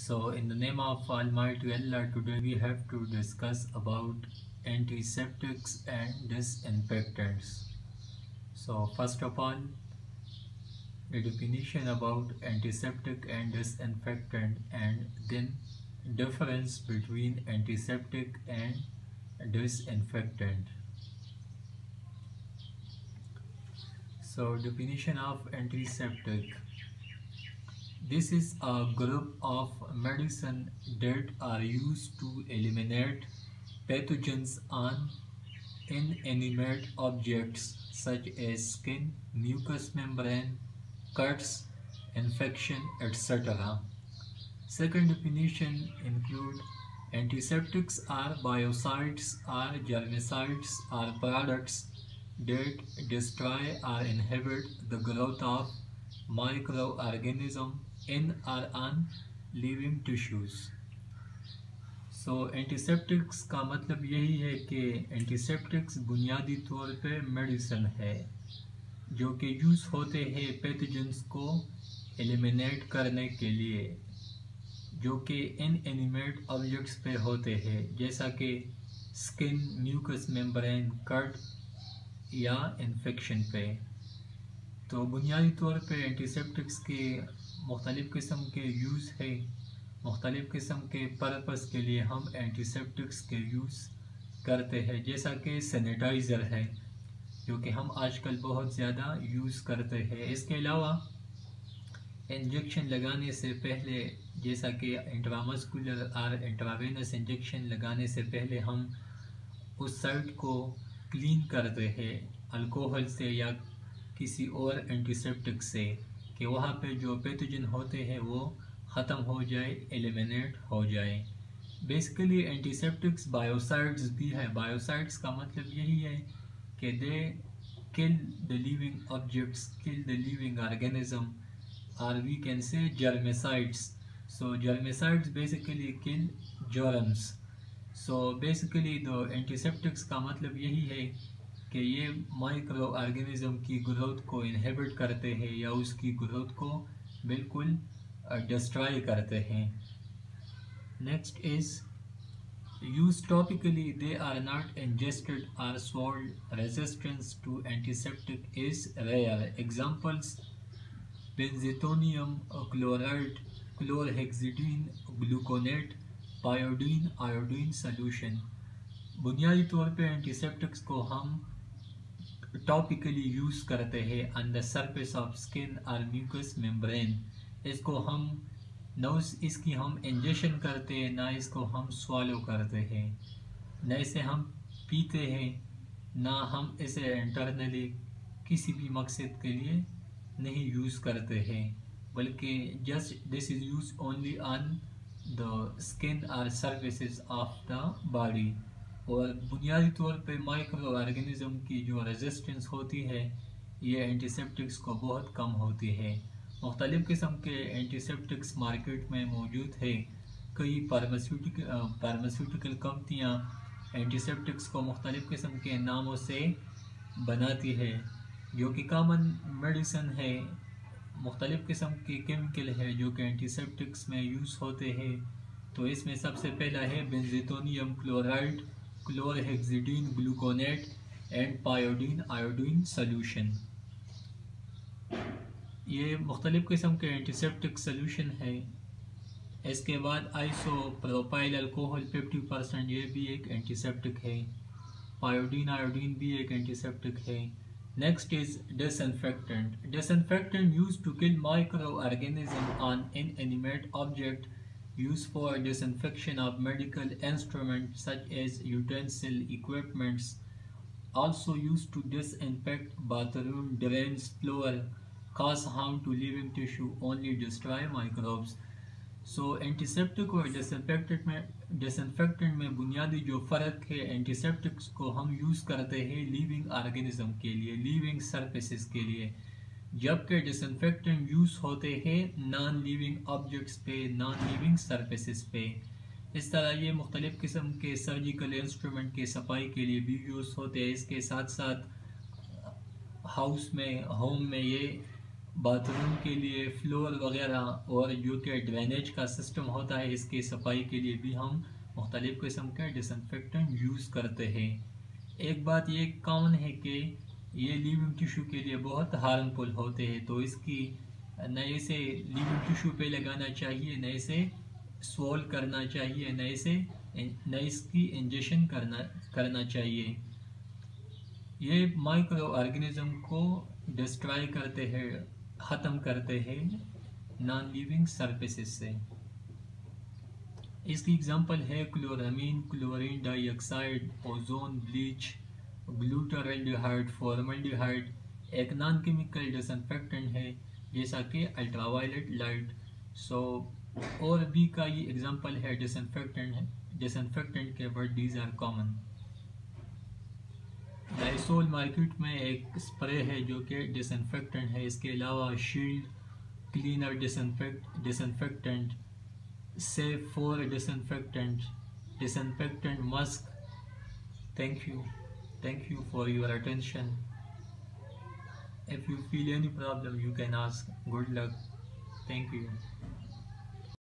So, in the name of Almighty Allah, today we have to discuss about antiseptics and disinfectants. So, first of all, the definition about antiseptic and disinfectant, and then difference between antiseptic and disinfectant. So, definition of antiseptic. This is a group of medicine that are used to eliminate pathogens on inanimate objects such as skin, mucous membrane, cuts, infection, etc. Second definition include antiseptics are biocides or germicides or products that destroy or inhibit the growth of microorganisms in or on living tissues. So antiseptics का मतलब यही है कि antiseptics बुनियादी तौर पे medicine है जो कि यूज़ होते हैं पैथोजेंस को एलिमिनेट करने के लिए, जो कि इनएनिमेट ऑब्जेक्ट्स पे होते हैं जैसा कि स्किन, म्यूकस मेम्ब्रेन, कट या इन्फेक्शन पे। तो बुनियादी तौर पे एंटीसेप्टिक्स के मुख्तलिफ़ किस्म के यूज़ है, मुख्तलिफ़ किस्म के पर्पस के लिए हम एंटीसेप्टिक्स के यूज़ करते हैं, जैसा कि सैनिटाइज़र है जो कि हम आजकल बहुत ज़्यादा यूज़ करते हैं। इसके अलावा इंजेक्शन लगाने से पहले, जैसा कि इंट्रामस्कुलर और इंट्रावेनस इंजेक्शन लगाने से पहले हम उस साइट को क्लीन करते हैं अल्कोहल से या किसी और एंटीसेप्टिक से, कि वहाँ पे जो पैथोजन होते हैं वो ख़त्म हो जाए, एलिमिनेट हो जाए। बेसिकली एंटीसेप्टिक्स बायोसाइड्स भी है। बायोसाइड्स का मतलब यही है कि they kill the living objects, kill the living organism, और we can say germicides. So germicides basically kill germs. So basically the antiseptics का मतलब यही है कि ये माइक्रो ऑर्गेनिज्म की ग्रोथ को इनहिबिट करते हैं या उसकी ग्रोथ को बिल्कुल डिस्ट्रॉय करते हैं। Next is use topically, they are not ingested और swallowed. Resistance to antiseptic is rare. Examples benzethonium chloride, chlorhexidine, gluconate, povidone, iodine solution. बुनियादी तौर पे एंटीसेप्टिक्स को हम टॉपिकली यूज़ करते हैं on the surface of skin और म्यूकस मेम्ब्रेन। इसको हम न इसकी हम इंजेक्शन करते हैं, ना इसको हम स्वालो करते हैं, न इसे हम पीते हैं, ना हम इसे इंटरनली किसी भी मकसद के लिए नहीं यूज़ करते हैं, बल्कि just this is use only on the skin और सर्फेसिस ऑफ द बॉडी। और बुनियादी तौर पे माइक्रो ऑर्गेनिज्म की जो रेजिस्टेंस होती है ये एंटीसेप्टिक्स को बहुत कम होती है। मुख्तलिफ़ किस्म के एंटीसेप्टिक्स मार्केट में मौजूद है। कई फार्मास्यूटिकल कंपनियाँ एंटीसेप्टिक्स को मुख्तलिफ़ किस्म के नामों से बनाती है, जो कि कॉमन मेडिसिन है। मुख्तलिफ़ किस्म के केमिकल है जो कि एंटीसेप्टिक्स में यूज़ होते हैं। तो इसमें सबसे पहला है benzethonium chloride, chlorhexidine, gluconate and povidone iodine solution. ये मुख्तलिफ़ किस्म के एंटीसेप्टिक सॉल्यूशन है। इसके बाद आइसोप्रोपाइल अल्कोहल 50%, ये भी एक एंटीसेप्टिक है। पायोडीन आयोडीन भी एक एंटीसेप्टिक है। Next is disinfectant. Disinfectant use to kill micro organism on inanimate object, used for disinfection of medical instruments such as utensil equipments, also used to disinfect bathroom drains, floor, cause harm to living tissue, only destroy microbes. So antiseptic और disinfectant में बुनियादी जो फ़र्क है, antiseptics को हम use करते हैं लिविंग ऑर्गेनिज्म के लिए, लिविंग सरफेसेस के लिए, जबकि डिसइंफेक्टेंट यूज़ होते हैं नॉन लिविंग ऑब्जेक्ट्स पे, नॉन लिविंग सरफेसेस पे। इस तरह ये मुख्तलिफ़ किस्म के सर्जिकल इंस्ट्रूमेंट के सफाई के लिए भी यूज़ होते हैं। इसके साथ साथ हाउस में, होम में ये बाथरूम के लिए फ्लोर वगैरह और जो कि ड्रेनेज का सिस्टम होता है, इसकी सफाई के लिए भी हम मुख्तलिफ़ किस्म के डिसइंफेक्टेंट यूज़ करते हैं। एक बात ये कॉमन है कि ये लिविंग टिश्यू के लिए बहुत हार्मफुल होते हैं, तो इसकी नए से लिविंग टिश्यू पे लगाना चाहिए, नए से स्वॉल करना चाहिए, नए इसकी इंजेक्शन करना चाहिए। ये माइक्रो ऑर्गेनिज्म को डिस्ट्रॉय करते हैं, ख़त्म करते हैं नॉन लिविंग सरफेसेस से। इसकी एग्जांपल है chloramine, chlorine dioxide, ozone, bleach, glutaraldehyde, formaldehyde एक नॉन केमिकल डिसइंफेक्टेंट है, जैसा कि अल्ट्रावायलेट लाइट। सो और भी का ये एग्जांपल है डिसइंफेक्टेंट के, but these are common. Lysol market में एक स्प्रे है जो कि डिसइंफेक्टेंट है। इसके अलावा shield cleaner disinfectant, safe for disinfectant mask. Thank you for your attention. If you feel any problem, you can ask. Good luck. Thank you.